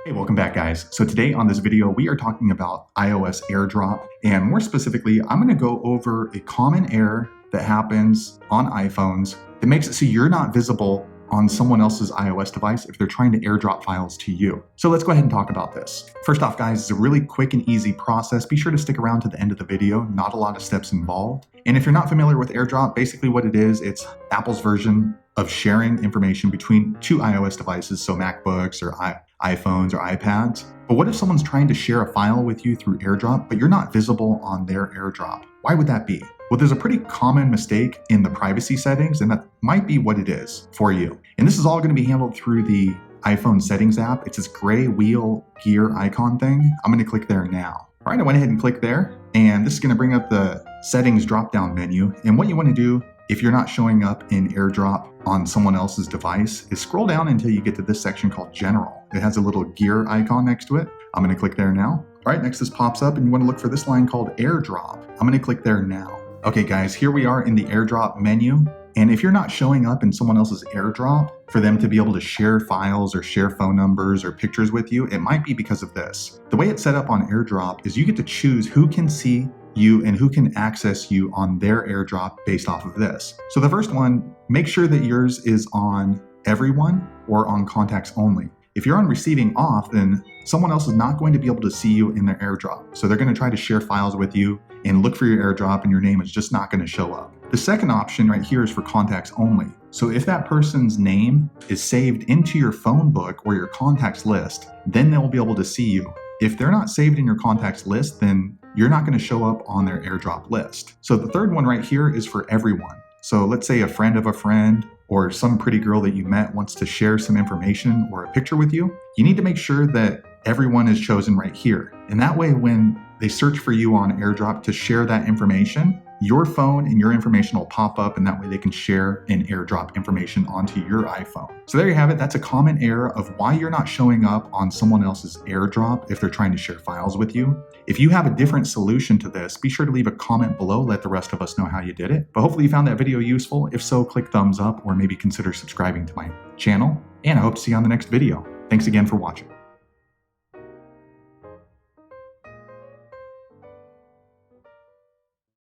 Hey, welcome back guys. So today on this video, we are talking about iOS AirDrop, and more specifically, I'm gonna go over a common error that happens on iPhones that makes it so you're not visible on someone else's iOS device if they're trying to AirDrop files to you. So let's go ahead and talk about this. First off guys, it's a really quick and easy process. Be sure to stick around to the end of the video, not a lot of steps involved. And if you're not familiar with AirDrop, basically what it is, it's Apple's version of sharing information between two iOS devices, so MacBooks or iPhones or iPads. But what if someone's trying to share a file with you through AirDrop, but you're not visible on their AirDrop? Why would that be? Well, there's a pretty common mistake in the privacy settings, and that might be what it is for you. And this is all going to be handled through the iPhone settings app. It's this gray wheel gear icon thing. I'm going to click there now. All right, I went ahead and clicked there, and this is going to bring up the settings drop-down menu. And what you want to do if you're not showing up in AirDrop on someone else's device is scroll down until you get to this section called General. It has a little gear icon next to it. I'm going to click there now. All right, next this pops up and you want to look for this line called AirDrop. I'm going to click there now. Okay guys, here we are in the AirDrop menu. And if you're not showing up in someone else's AirDrop for them to be able to share files or share phone numbers or pictures with you, it might be because of this. The way it's set up on AirDrop is you get to choose who can see you and who can access you on their AirDrop based off of this. So the first one, make sure that yours is on Everyone or on Contacts Only. If you're on Receiving Off, then someone else is not going to be able to see you in their AirDrop. So they're going to try to share files with you and look for your AirDrop and your name is just not going to show up. The second option right here is for Contacts Only. So if that person's name is saved into your phone book or your contacts list, then they'll be able to see you. If they're not saved in your contacts list, then you're not going to show up on their AirDrop list. So the third one right here is for everyone. So let's say a friend of a friend or some pretty girl that you met wants to share some information or a picture with you. You need to make sure that everyone is chosen right here. And that way, when they search for you on AirDrop to share that information, your phone and your information will pop up, and that way they can share and AirDrop information onto your iPhone. So there you have it. That's a common error of why you're not showing up on someone else's AirDrop if they're trying to share files with you. If you have a different solution to this, be sure to leave a comment below, let the rest of us know how you did it. But hopefully you found that video useful. If so, click thumbs up or maybe consider subscribing to my channel. And I hope to see you on the next video. Thanks again for watching.